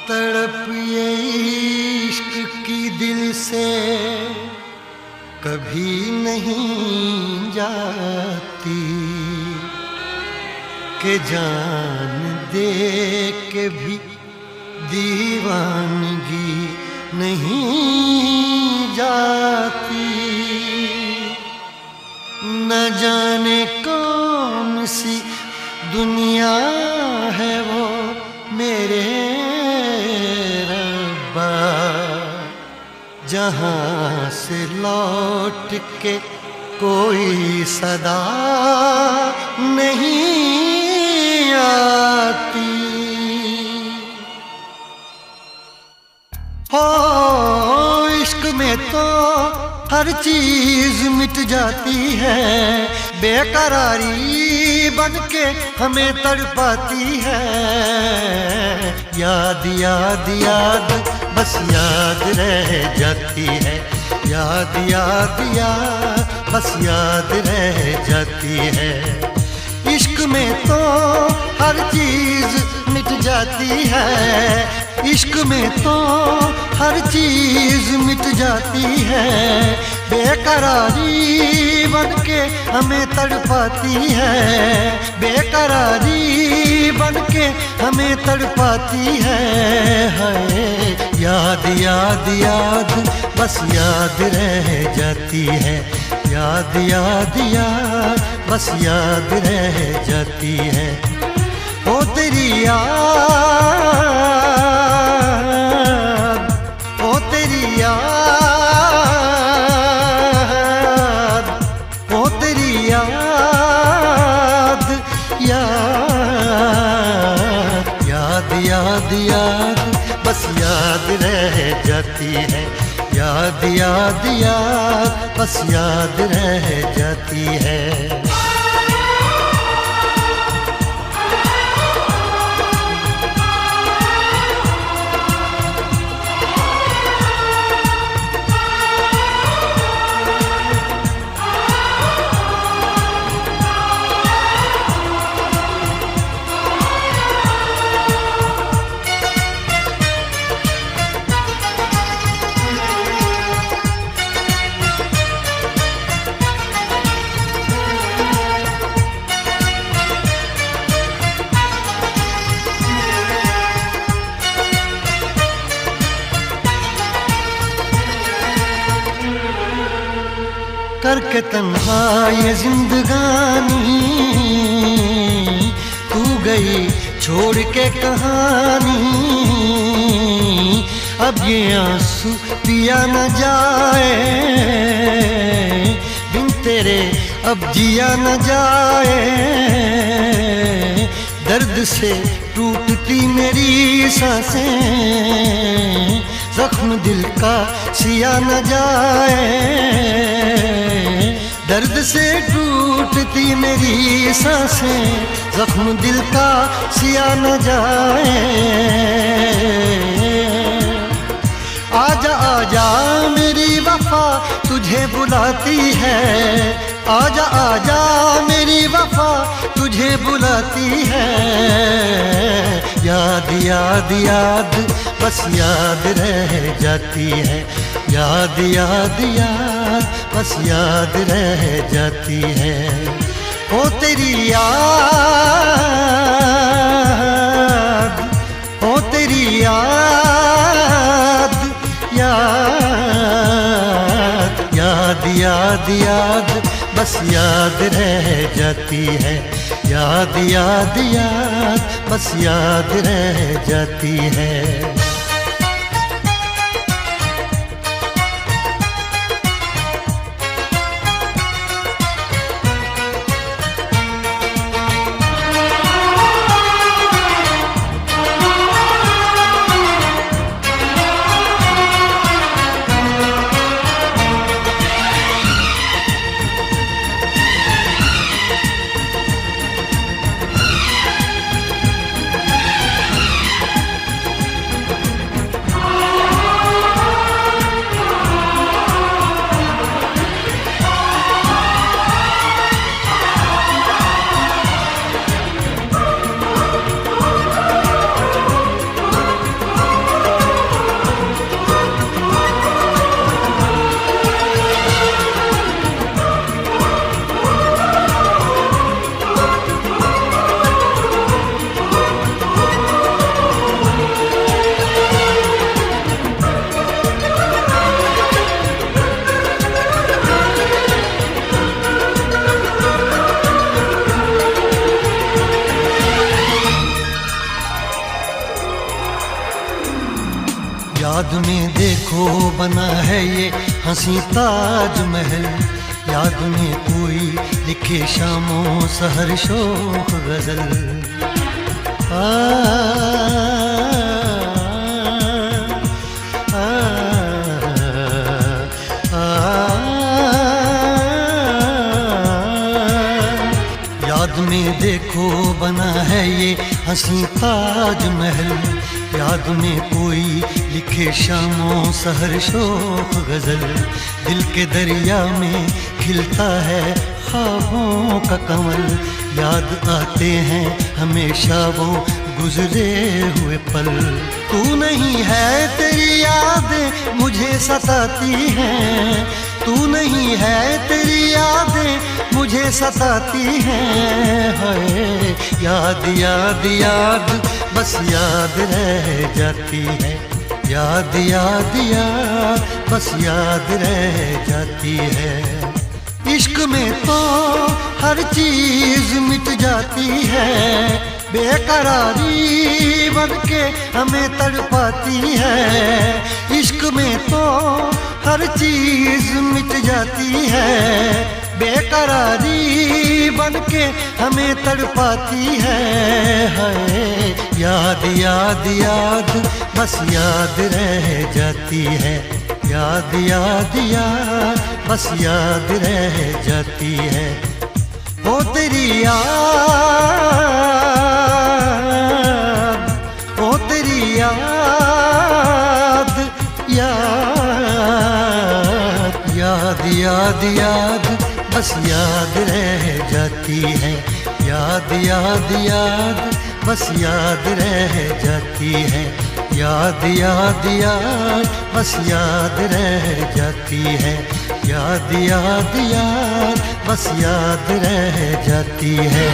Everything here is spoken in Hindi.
तड़प ये इश्क की दिल से कभी नहीं जाती कि जान दे के भी दीवानगी नहीं जाती। न जाने कौन सी दुनिया है वो मेरे रब्बा, जहाँ से लौट के कोई सदा नहीं आती। हो इश्क में तो हर चीज मिट जाती है, बेकरारी बन के हमें तड़पाती है। याद याद याद बस याद रह जाती है, याद याद याद बस याद रह जाती है। इश्क में तो हर चीज मिट जाती है, इश्क में तो हर चीज मिट जाती है। बेकरारी बन के हमें तड़पाती है, बेकरारी बन के हमें तड़पाती है। याद याद याद बस याद रह जाती है, याद याद याद बस याद रह जाती है। ओ तेरी याद, ओ तेरी याद, ओ तेरी याद, याद याद याद याद बस याद रह जाती है, याद याद याद बस याद रह जाती है। करके तन्हा ये जिंदगानी तू गई छोड़ के कहानी। अब ये आंसू पिया न जाए बिन तेरे, अब जिया न जाए। दर्द से टूटती मेरी सांसें, जख्म दिल का सिया न जाए। दर्द से टूटती मेरी सांसें, जख्म दिल का सिया न जाए। आजा आजा मेरी वफा तुझे बुलाती है, आजा आजा मेरी वफा तुझे बुलाती है। याद याद याद बस याद रह जाती है, याद याद याद बस याद रह जाती है। ओ तेरी याद, ओ तेरी याद, याद याद याद याद बस याद रह जाती है, याद याद याद बस याद रह जाती है। याद में देखो बना है ये हंसी ताजमहल, याद में कोई लिखे शामों सहर शोख गजल। आ, आ, आ, याद में देखो बना है ये हंसी ताजमहल, याद में कोई लिखे शामों सहर शोख गजल। दिल के दरिया में खिलता है ख्वाबों का कमल, याद आते हैं हमेशा वो गुजरे हुए पल। तू नहीं है तेरी यादें मुझे सताती हैं, तू नहीं है तेरी यादें मुझे सताती हैं। हाय याद याद याद बस याद रह जाती है, याद याद याद बस याद रह जाती है। इश्क में तो हर चीज मिट जाती है, बेकरारी बन के हमें तड़पाती है। इश्क में तो हर चीज मिट जाती है, बेकरारी बन के हमें तड़पाती है। हाय याद याद याद बस याद रह जाती है, याद याद याद बस याद रह जाती है। ओ तेरी याद, ओ तेरी याद, याद याद याद याद बस याद रह जाती है, याद याद याद बस याद रह जाती है। याद याद याद बस याद रह जाती है, याद याद याद बस याद रह जाती है।